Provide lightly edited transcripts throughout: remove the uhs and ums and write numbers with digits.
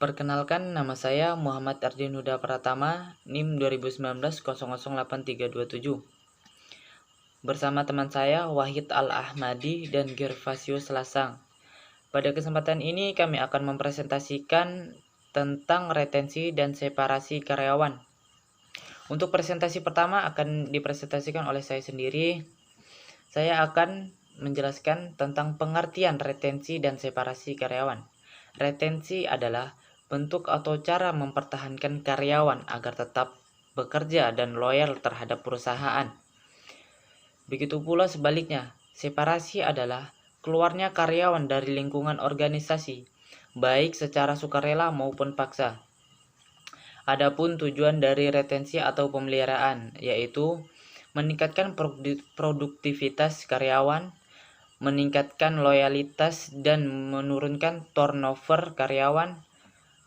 Perkenalkan, nama saya Muhammad Ardin Huda Pratama, NIM 2019 008327. Bersama teman saya Wahid Al-Ahmadi dan Gervasius Lasang. Pada kesempatan ini kami akan mempresentasikan tentang retensi dan separasi karyawan. Untuk presentasi pertama akan dipresentasikan oleh saya sendiri. Saya akan menjelaskan tentang pengertian retensi dan separasi karyawan. Retensi adalah bentuk atau cara mempertahankan karyawan agar tetap bekerja dan loyal terhadap perusahaan. Begitu pula sebaliknya, separasi adalah keluarnya karyawan dari lingkungan organisasi, baik secara sukarela maupun paksa. Adapun tujuan dari retensi atau pemeliharaan, yaitu meningkatkan produktivitas karyawan, meningkatkan loyalitas dan menurunkan turnover karyawan,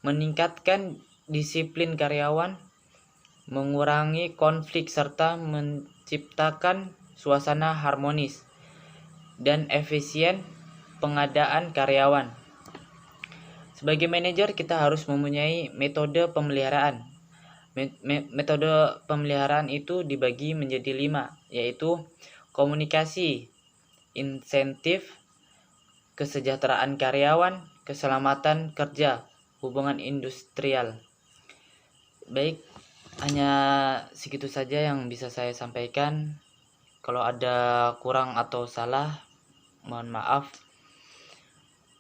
meningkatkan disiplin karyawan, mengurangi konflik serta menciptakan suasana harmonis dan efisien pengadaan karyawan. Sebagai manajer kita harus mempunyai metode pemeliharaan. Metode pemeliharaan itu dibagi menjadi 5, yaitu komunikasi, insentif, kesejahteraan karyawan, keselamatan kerja, hubungan industrial. Baik, hanya segitu saja yang bisa saya sampaikan. Kalau ada kurang atau salah, mohon maaf.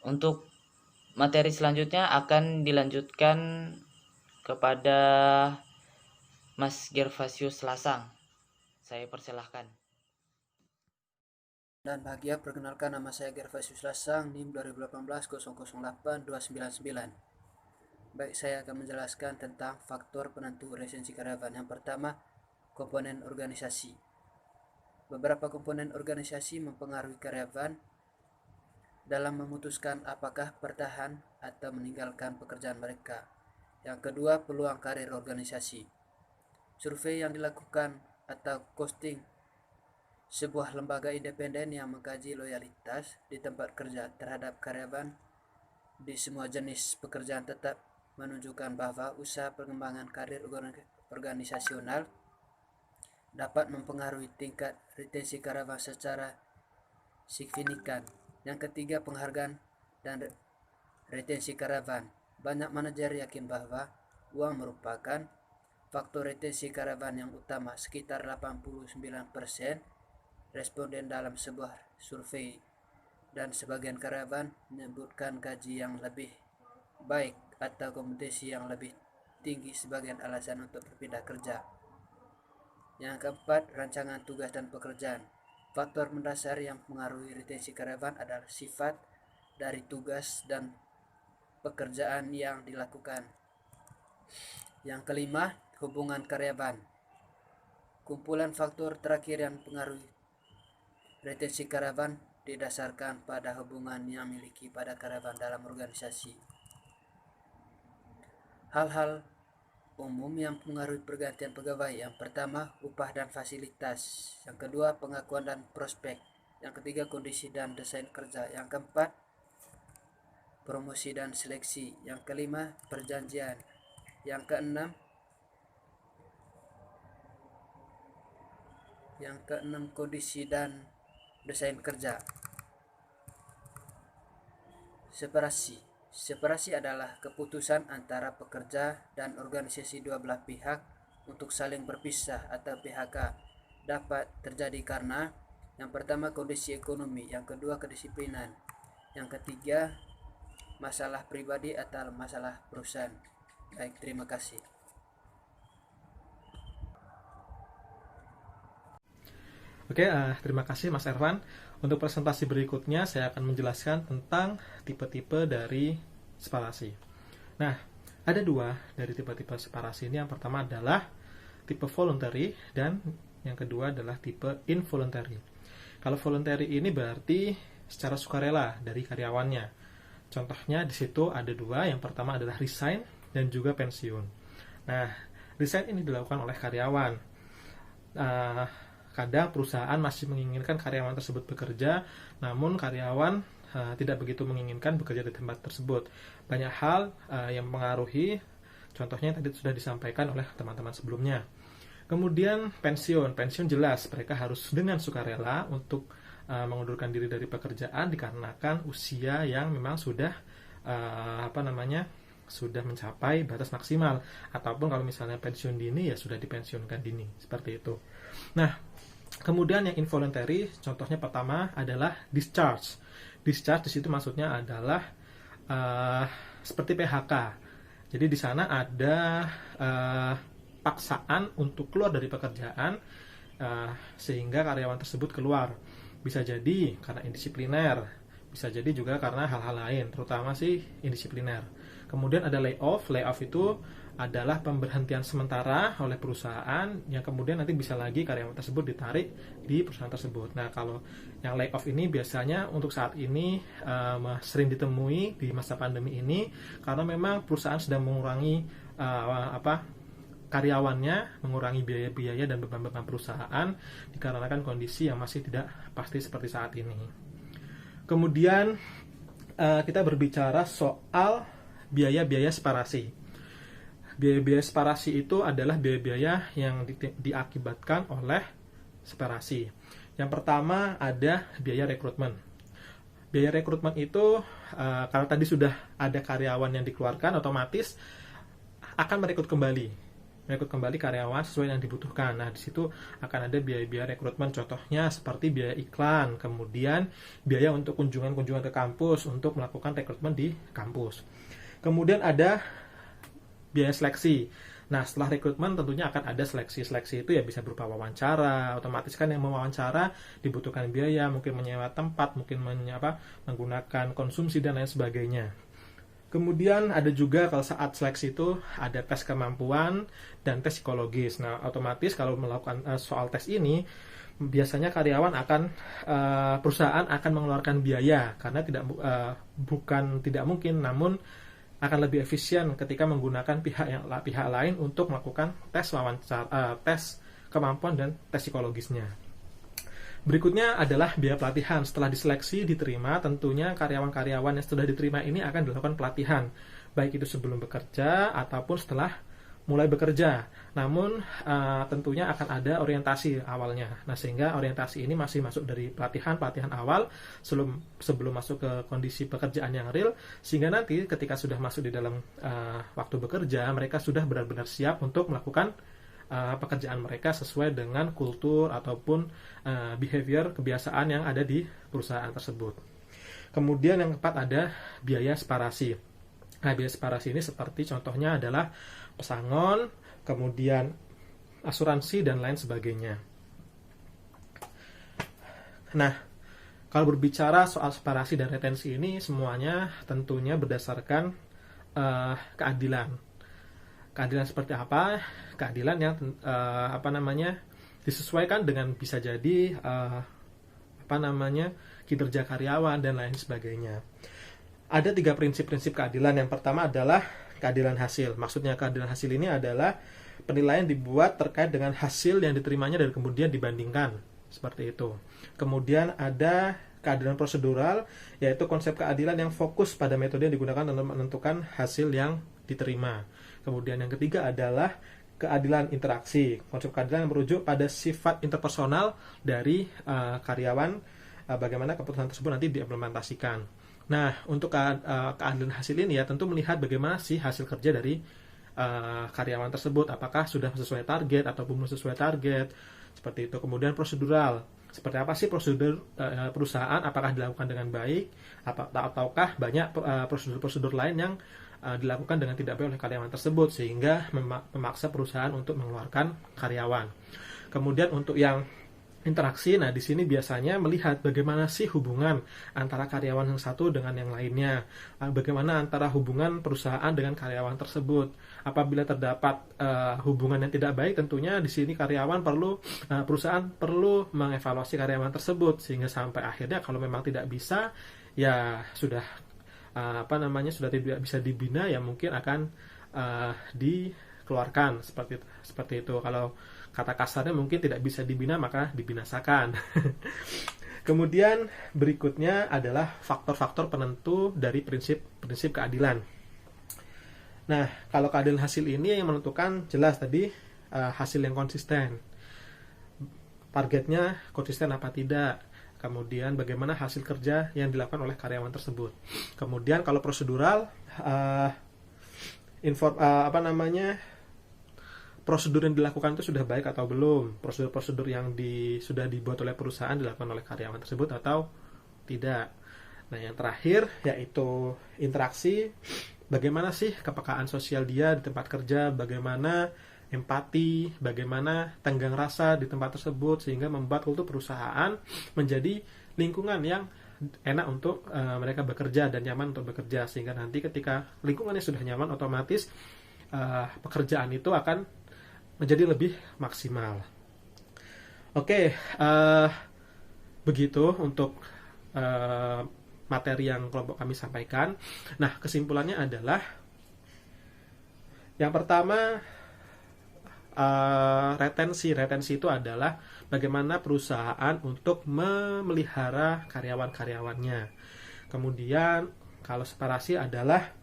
Untuk materi selanjutnya akan dilanjutkan kepada Mas Gervasius Lasang. Saya persilahkan. Dan bahagia perkenalkan, nama saya Gervasius Lasang, NIM 2018 008299. Baik, saya akan menjelaskan tentang faktor penentu retensi karyawan. Yang pertama, komponen organisasi. Beberapa komponen organisasi mempengaruhi karyawan dalam memutuskan apakah bertahan atau meninggalkan pekerjaan mereka. Yang kedua, peluang karir organisasi. Survei yang dilakukan atau costing sebuah lembaga independen yang mengkaji loyalitas di tempat kerja terhadap karyawan di semua jenis pekerjaan tetap menunjukkan bahwa usaha pengembangan karir organisasional dapat mempengaruhi tingkat retensi karyawan secara signifikan. Yang ketiga, penghargaan dan retensi karyawan. Banyak manajer yakin bahwa uang merupakan faktor retensi karyawan yang utama. Sekitar 89% responden dalam sebuah survei dan sebagian karyawan menyebutkan gaji yang lebih baik atau kompetisi yang lebih tinggi sebagai alasan untuk berpindah kerja. Yang keempat, rancangan tugas dan pekerjaan. Faktor mendasar yang mengaruhi retensi karyawan adalah sifat dari tugas dan pekerjaan yang dilakukan. Yang kelima, hubungan karyawan. Kumpulan faktor terakhir yang mengaruhi retensi karyawan didasarkan pada hubungan yang miliki pada karyawan dalam organisasi. Hal-hal umum yang mengaruhi pergantian pegawai. Yang pertama, upah dan fasilitas. Yang kedua, pengakuan dan prospek. Yang ketiga, kondisi dan desain kerja. Yang keempat, promosi dan seleksi. Yang kelima, perjanjian. Yang keenam, kondisi dan desain kerja. Separasi adalah keputusan antara pekerja dan organisasi dua belah pihak untuk saling berpisah atau PHK. Dapat terjadi karena yang pertama, kondisi ekonomi, yang kedua, kedisiplinan, yang ketiga, masalah pribadi atau masalah perusahaan. Baik, terima kasih. Oke, terima kasih Mas Ervan. Untuk presentasi berikutnya saya akan menjelaskan tentang tipe-tipe dari separasi. Nah, ada dua dari tipe-tipe separasi ini. Yang pertama adalah tipe voluntary dan yang kedua adalah tipe involuntary. Kalau voluntary ini berarti secara sukarela dari karyawannya. Contohnya di situ ada dua. Yang pertama adalah resign dan juga pensiun. Nah, resign ini dilakukan oleh karyawan. Kadang perusahaan masih menginginkan karyawan tersebut bekerja, namun karyawan tidak begitu menginginkan bekerja di tempat tersebut. Banyak hal yang mempengaruhi, contohnya yang tadi sudah disampaikan oleh teman-teman sebelumnya. Kemudian pensiun jelas mereka harus dengan sukarela untuk mengundurkan diri dari pekerjaan dikarenakan usia yang memang sudah sudah mencapai batas maksimal, ataupun kalau misalnya pensiun dini ya sudah dipensiunkan dini, seperti itu. Nah, kemudian yang involuntary, contohnya pertama adalah discharge. Discharge di situ maksudnya adalah seperti PHK. Jadi di sana ada paksaan untuk keluar dari pekerjaan sehingga karyawan tersebut keluar. Bisa jadi karena indisipliner, bisa jadi juga karena hal-hal lain, terutama sih indisipliner. Kemudian ada layoff. Layoff itu adalah pemberhentian sementara oleh perusahaan yang kemudian nanti bisa lagi karyawan tersebut ditarik di perusahaan tersebut. Nah, kalau yang layoff ini biasanya untuk saat ini sering ditemui di masa pandemi ini karena memang perusahaan sedang mengurangi karyawannya, mengurangi biaya-biaya dan beban-beban perusahaan dikarenakan kondisi yang masih tidak pasti seperti saat ini. Kemudian kita berbicara soal biaya-biaya separasi. Biaya-biaya separasi itu adalah biaya-biaya yang diakibatkan oleh separasi. Yang pertama ada biaya rekrutmen. Biaya rekrutmen itu karena tadi sudah ada karyawan yang dikeluarkan, otomatis akan merekrut kembali karyawan sesuai yang dibutuhkan. Nah, di situ akan ada biaya-biaya rekrutmen, contohnya seperti biaya iklan, kemudian biaya untuk kunjungan-kunjungan ke kampus untuk melakukan rekrutmen di kampus. Kemudian ada biaya seleksi. Nah, setelah rekrutmen tentunya akan ada seleksi. Seleksi itu ya bisa berupa wawancara. Otomatis kan yang mewawancara dibutuhkan biaya, mungkin menyewa tempat, mungkin menggunakan konsumsi dan lain sebagainya. Kemudian ada juga kalau saat seleksi itu ada tes kemampuan dan tes psikologis. Nah, otomatis kalau melakukan soal tes ini biasanya karyawan perusahaan akan mengeluarkan biaya karena bukan tidak mungkin, namun akan lebih efisien ketika menggunakan pihak lain untuk melakukan tes kemampuan dan tes psikologisnya. Berikutnya adalah biaya pelatihan. Setelah diseleksi, diterima, tentunya karyawan-karyawan yang sudah diterima ini akan dilakukan pelatihan, baik itu sebelum bekerja ataupun setelah mulai bekerja. Namun tentunya akan ada orientasi awalnya. Nah, sehingga orientasi ini masih masuk dari pelatihan awal sebelum masuk ke kondisi pekerjaan yang real, sehingga nanti ketika sudah masuk di dalam waktu bekerja, mereka sudah benar-benar siap untuk melakukan pekerjaan mereka sesuai dengan kultur ataupun behavior, kebiasaan yang ada di perusahaan tersebut. Kemudian yang keempat ada biaya separasi. Nah, biaya separasi ini seperti contohnya adalah pesangon, kemudian asuransi, dan lain sebagainya. Nah, kalau berbicara soal separasi dan retensi ini, semuanya tentunya berdasarkan keadilan. Keadilan seperti apa? Keadilan yang disesuaikan dengan bisa jadi kinerja karyawan dan lain sebagainya. Ada 3 prinsip-prinsip keadilan. Yang pertama adalah keadilan hasil. Maksudnya keadilan hasil ini adalah penilaian dibuat terkait dengan hasil yang diterimanya dan kemudian dibandingkan. Seperti itu. Kemudian ada keadilan prosedural, yaitu konsep keadilan yang fokus pada metode yang digunakan untuk menentukan hasil yang diterima. Kemudian yang ketiga adalah keadilan interaksi. Konsep keadilan yang merujuk pada sifat interpersonal dari karyawan, bagaimana keputusan tersebut nanti diimplementasikan. Nah, untuk keadilan hasil ini ya tentu melihat bagaimana sih hasil kerja dari karyawan tersebut, apakah sudah sesuai target atau belum sesuai target, seperti itu. Kemudian prosedural, seperti apa sih prosedur perusahaan, apakah dilakukan dengan baik, ataukah banyak prosedur-prosedur lain yang dilakukan dengan tidak baik oleh karyawan tersebut sehingga memaksa perusahaan untuk mengeluarkan karyawan. Kemudian untuk yang interaksi, nah di sini biasanya melihat bagaimana sih hubungan antara karyawan yang satu dengan yang lainnya, bagaimana antara hubungan perusahaan dengan karyawan tersebut. Apabila terdapat hubungan yang tidak baik, tentunya di sini perusahaan perlu mengevaluasi karyawan tersebut sehingga sampai akhirnya kalau memang tidak bisa, ya sudah sudah tidak bisa dibina, ya mungkin akan dikeluarkan seperti itu. Kalau kata kasarnya mungkin tidak bisa dibina maka dibinasakan. Kemudian berikutnya adalah faktor-faktor penentu dari prinsip keadilan. Nah, kalau keadilan hasil ini yang menentukan jelas tadi hasil yang konsisten. Targetnya konsisten apa tidak. Kemudian bagaimana hasil kerja yang dilakukan oleh karyawan tersebut. Kemudian kalau prosedural, prosedur yang dilakukan itu sudah baik atau belum. Prosedur-prosedur yang sudah dibuat oleh perusahaan dilakukan oleh karyawan tersebut atau tidak. Nah, yang terakhir yaitu interaksi. Bagaimana sih kepekaan sosial dia di tempat kerja, bagaimana empati, bagaimana tenggang rasa di tempat tersebut, sehingga membuat kultur perusahaan menjadi lingkungan yang enak untuk mereka bekerja dan nyaman untuk bekerja, sehingga nanti ketika lingkungannya sudah nyaman, otomatis pekerjaan itu akan menjadi lebih maksimal. Oke, begitu untuk materi yang kelompok kami sampaikan. Nah, kesimpulannya adalah yang pertama, retensi itu adalah bagaimana perusahaan untuk memelihara karyawan-karyawannya. Kemudian kalau separasi adalah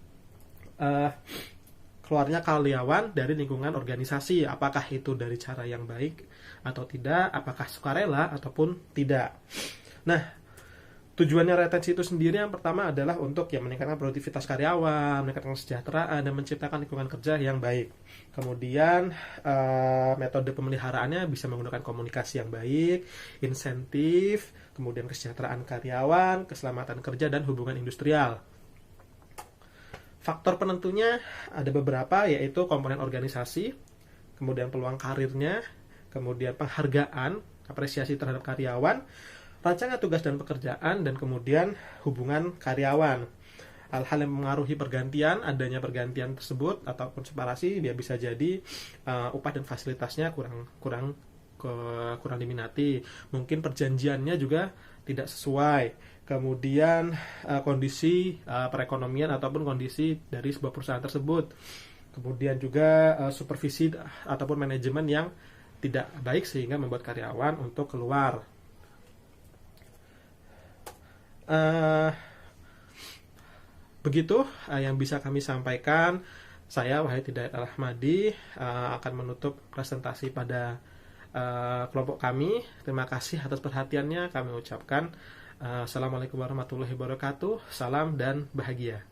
keluarnya karyawan dari lingkungan organisasi, apakah itu dari cara yang baik atau tidak, apakah sukarela ataupun tidak. Nah, tujuannya retensi itu sendiri yang pertama adalah untuk meningkatkan produktivitas karyawan, meningkatkan kesejahteraan, dan menciptakan lingkungan kerja yang baik. Kemudian metode pemeliharaannya bisa menggunakan komunikasi yang baik, insentif, kemudian kesejahteraan karyawan, keselamatan kerja, dan hubungan industrial. Faktor penentunya ada beberapa, yaitu komponen organisasi, kemudian peluang karirnya, kemudian penghargaan, apresiasi terhadap karyawan, rancangan tugas dan pekerjaan, dan kemudian hubungan karyawan. Hal-hal yang mengaruhi pergantian, adanya pergantian tersebut ataupun separasi, dia bisa jadi upah dan fasilitasnya kurang diminati. Mungkin perjanjiannya juga tidak sesuai. Kemudian kondisi perekonomian ataupun kondisi dari sebuah perusahaan tersebut. Kemudian juga supervisi ataupun manajemen yang tidak baik sehingga membuat karyawan untuk keluar. Begitu yang bisa kami sampaikan. Saya Wahid Hidayat Al-Ahmadi akan menutup presentasi pada kelompok kami. Terima kasih atas perhatiannya. Kami ucapkan Assalamualaikum warahmatullahi wabarakatuh. Salam dan bahagia.